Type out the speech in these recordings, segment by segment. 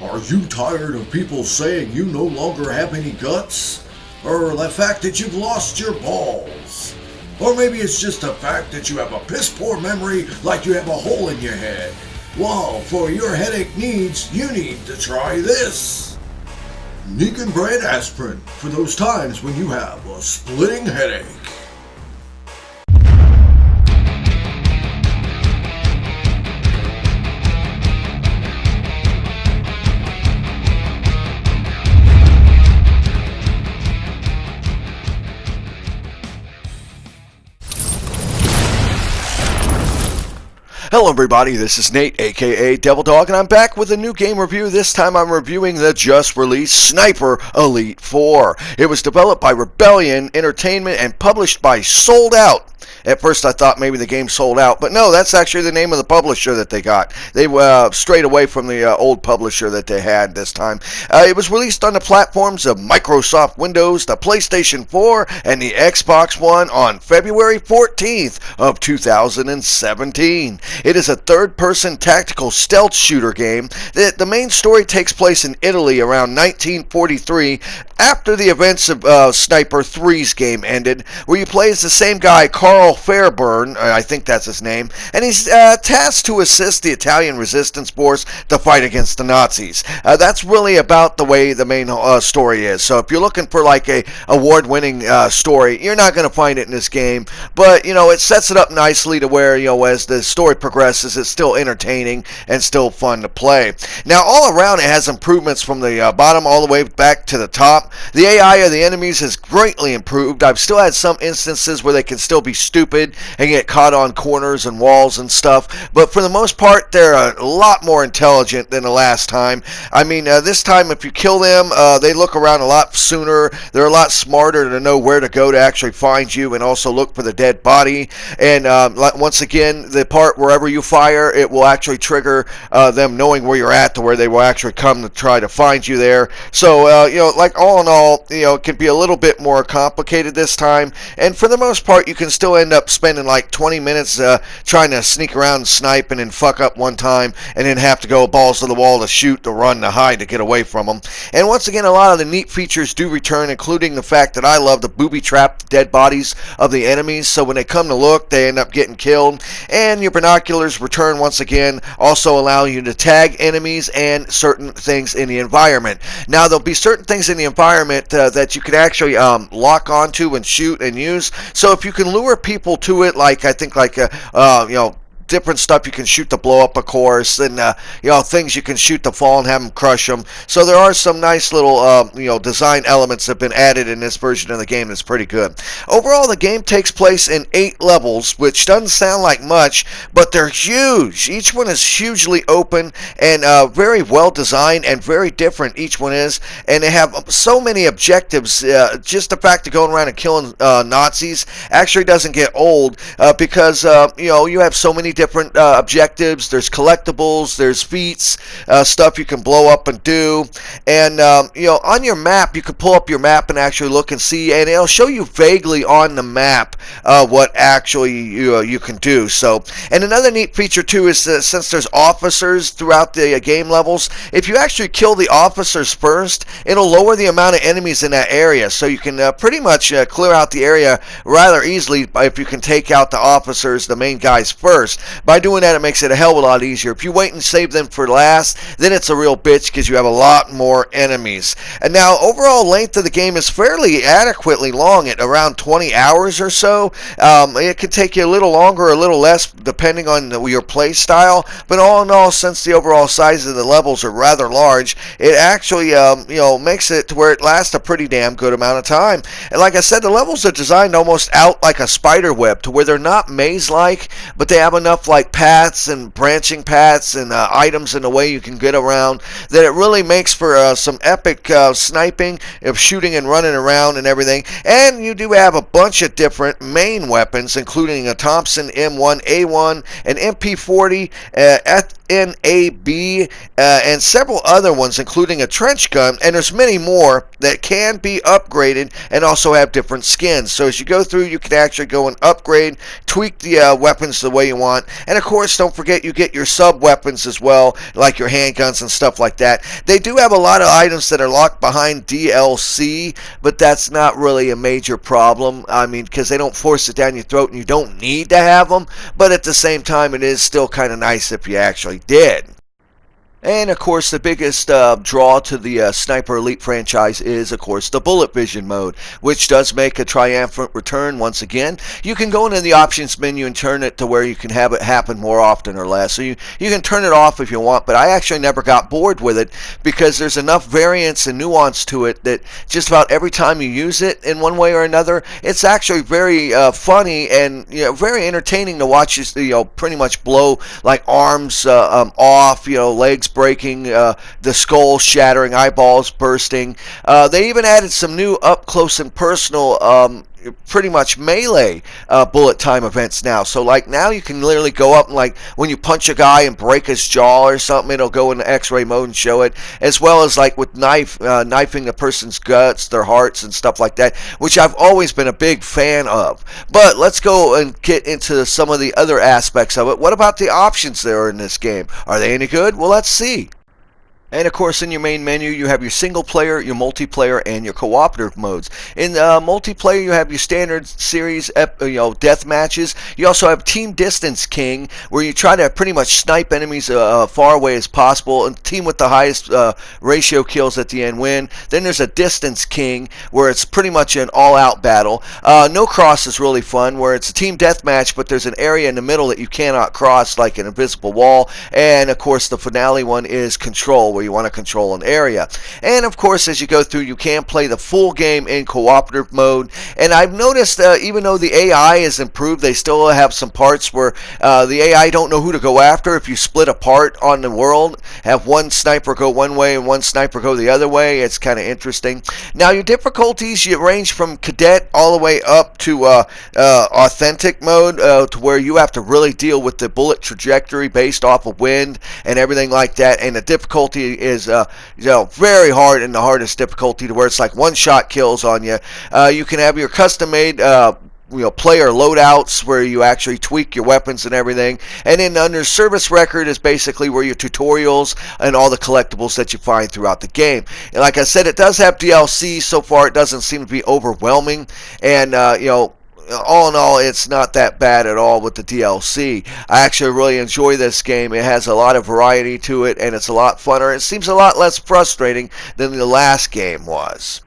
Are you tired of people saying you no longer have any guts? Or the fact that you've lost your balls? Or maybe it's just the fact that you have a piss poor memory like you have a hole in your head? Well, for your headache needs, you need to try this. Negan brand aspirin for those times when you have a splitting headache. Hello everybody, this is Nate, aka Devil Dog, and I'm back with a new game review. This time I'm reviewing the just-released Sniper Elite 4. It was developed by Rebellion Entertainment and published by Sold Out. At first I thought maybe the game sold out, but no, that's actually the name of the publisher that they got. They strayed away from the old publisher that they had this time. It was released on the platforms of Microsoft Windows, the PlayStation 4, and the Xbox One on February 14th of 2017. It is a third-person tactical stealth shooter game. The main story takes place in Italy around 1943 after the events of Sniper 3's game ended, where you play as the same guy, Carl Fairburn, I think that's his name, and he's tasked to assist the Italian resistance force to fight against the Nazis. That's really about the way the main story is. So if you're looking for like a award-winning story, you're not going to find it in this game, but you know, it sets it up nicely to where, you know, as the story progresses, it's still entertaining and still fun to play. Now, all around it has improvements from the bottom all the way back to the top. The AI of the enemies has greatly improved. I've still had some instances where they can still be stupid and get caught on corners and walls and stuff, but for the most part they're a lot more intelligent than the last time. I mean, this time if you kill them, they look around a lot sooner. They're a lot smarter to know where to go to actually find you and also look for the dead body. And once again, the part wherever you fire, it will actually trigger them knowing where you're at to where they will actually come to try to find you there. So you know, like all in all, you know, it can be a little bit more complicated this time, and for the most part you can still end up spending like 20 minutes trying to sneak around and snipe and then fuck up one time and then have to go balls to the wall to shoot, to run, to hide, to get away from them. And once again, a lot of the neat features do return, including the fact that I love the booby-trapped dead bodies of the enemies, so when they come to look, they end up getting killed. And your binoculars return once again, also allow you to tag enemies and certain things in the environment. Now, there'll be certain things in the environment that you can actually lock onto and shoot and use. So if you can lure people to it, like I think like you know, different stuff you can shoot to blow up, of course, and you know, things you can shoot to fall and have them crush them. So there are some nice little you know, design elements that have been added in this version of the game that's pretty good. Overall, the game takes place in 8 levels, which doesn't sound like much, but they're huge. Each one is hugely open and very well designed and very different each one is, and they have so many objectives. Just the fact of going around and killing Nazis actually doesn't get old because you know, you have so many different objectives. There's collectibles, there's feats, stuff you can blow up and do, and you know, on your map you can pull up your map and actually look and see, and it'll show you vaguely on the map what actually you can do. So, and another neat feature too is since there's officers throughout the game levels, if you actually kill the officers first, it'll lower the amount of enemies in that area, so you can pretty much clear out the area rather easily if you can take out the officers, the main guys, first. By doing that, it makes it a hell of a lot easier. If you wait and save them for last, then it's a real bitch because you have a lot more enemies. And now, overall length of the game is fairly adequately long at around 20 hours or so. It can take you a little longer or a little less depending on your play style, but all in all, since the overall size of the levels are rather large, it actually you know, makes it to where it lasts a pretty damn good amount of time. And like I said, the levels are designed almost out like a spider web, to where they're not maze-like, but they have enough like paths and branching paths and items in the way you can get around that it really makes for some epic sniping, of shooting and running around and everything. And you do have a bunch of different main weapons, including a Thompson M1A1, an MP40, NAB, and several other ones, including a trench gun, and there's many more that can be upgraded and also have different skins. So as you go through, you can actually go and upgrade, tweak the weapons the way you want, want. And of course, don't forget you get your sub weapons as well, like your handguns and stuff like that. They do have a lot of items that are locked behind DLC, but that's not really a major problem. I mean, because they don't force it down your throat and you don't need to have them, but at the same time, it is still kind of nice if you actually did. And of course, the biggest draw to the Sniper Elite franchise is, of course, the Bullet Vision mode, which does make a triumphant return once again. You can go into the options menu and turn it to where you can have it happen more often or less. So you can turn it off if you want, but I actually never got bored with it because there's enough variance and nuance to it that just about every time you use it in one way or another, it's actually very funny and very entertaining to watch. Pretty much blow like arms off, legs breaking, the skull shattering, eyeballs bursting. They even added some new up close and personal pretty much melee bullet time events now. So like now you can literally go up and like when you punch a guy and break his jaw or something, it'll go into X-ray mode and show it, as well as like with knifing a person's guts, their hearts and stuff like that, which I've always been a big fan of. But let's go and get into some of the other aspects of it. What about the options there in this game? Are they any good? Well, let's see. And of course, in your main menu, you have your single player, your multiplayer, and your cooperative modes. In multiplayer, you have your standard series, death matches. You also have Team Distance King, where you try to pretty much snipe enemies far away as possible, and team with the highest ratio kills at the end win. Then there's a Distance King, where it's pretty much an all-out battle. No Cross is really fun, where it's a team deathmatch, but there's an area in the middle that you cannot cross, like an invisible wall. And of course, the finale one is Control, where you want to control an area. And of course, as you go through, you can play the full game in cooperative mode. And I've noticed even though the AI is improved, they still have some parts where the AI don't know who to go after. If you split apart on the world, have one sniper go one way and one sniper go the other way, it's kind of interesting. Now your difficulties, you range from cadet all the way up to authentic mode, to where you have to really deal with the bullet trajectory based off of wind and everything like that. And the difficulty is very hard, and the hardest difficulty, to where it's like one shot kills on you. You can have your custom made player loadouts where you actually tweak your weapons and everything. And then under service record is basically where your tutorials and all the collectibles that you find throughout the game. And like I said, it does have DLC. So far it doesn't seem to be overwhelming, and all in all, it's not that bad at all with the DLC. I actually really enjoy this game. It has a lot of variety to it, and it's a lot funner. It seems a lot less frustrating than the last game was.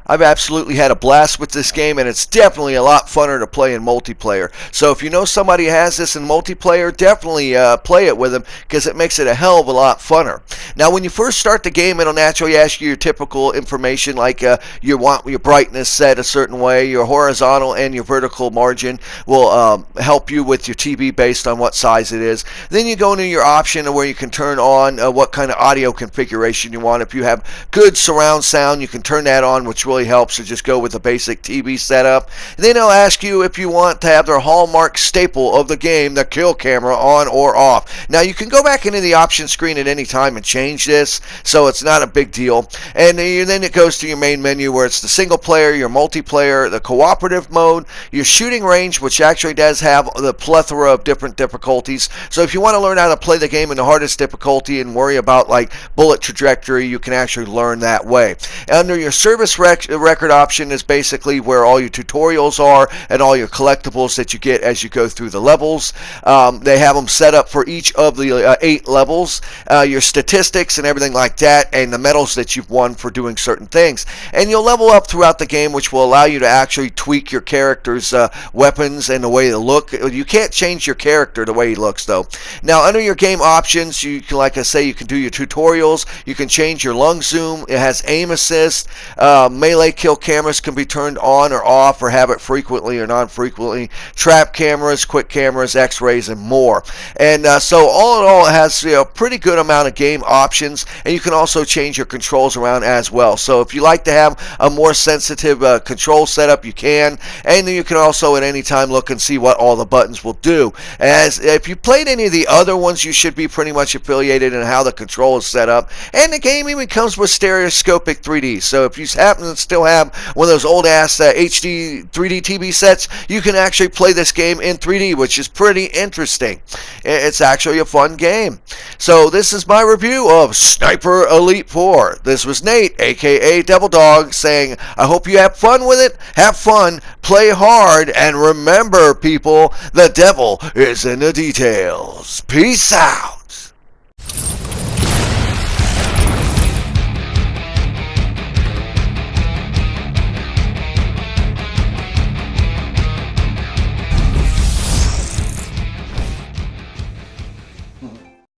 I've absolutely had a blast with this game, and it's definitely a lot funner to play in multiplayer. So if you know somebody has this in multiplayer, definitely play it with them, because it makes it a hell of a lot funner. Now, when you first start the game, it'll naturally ask you your typical information, like you want your brightness set a certain way, your horizontal and your vertical margin will help you with your TV based on what size it is. Then you go into your option where you can turn on what kind of audio configuration you want. If you have good surround sound, you can turn that on, which will helps, to just go with a basic TV setup. Then they'll ask you if you want to have their hallmark staple of the game, the kill camera, on or off. Now you can go back into the option screen at any time and change this, so it's not a big deal. And then it goes to your main menu, where it's the single player, your multiplayer, the cooperative mode, your shooting range, which actually does have the plethora of different difficulties. So if you want to learn how to play the game in the hardest difficulty and worry about like bullet trajectory, you can actually learn that way. Under your service record option is basically where all your tutorials are and all your collectibles that you get as you go through the levels. They have them set up for each of the 8 levels, your statistics and everything like that, and the medals that you've won for doing certain things. And you'll level up throughout the game, which will allow you to actually tweak your character's weapons and the way they look. You can't change your character the way he looks, though. Now, under your game options, you can, like I say, you can do your tutorials. You can change your lung zoom. It has aim assist, melee kill cameras can be turned on or off, or have it frequently or non-frequently, trap cameras, quick cameras, x-rays, and more. And so all in all, it has a pretty good amount of game options, and you can also change your controls around as well. So if you like to have a more sensitive control setup, you can, and then you can also at any time look and see what all the buttons will do. As if you played any of the other ones, you should be pretty much affiliated in how the control is set up, and the game even comes with stereoscopic 3D. So if you happen still have one of those old-ass HD 3D TV sets, you can actually play this game in 3D, which is pretty interesting. It's actually a fun game. So this is my review of Sniper Elite 4. This was Nate, aka Devil Dog, saying, I hope you have fun with it. Have fun, play hard, and remember, people, the devil is in the details. Peace out.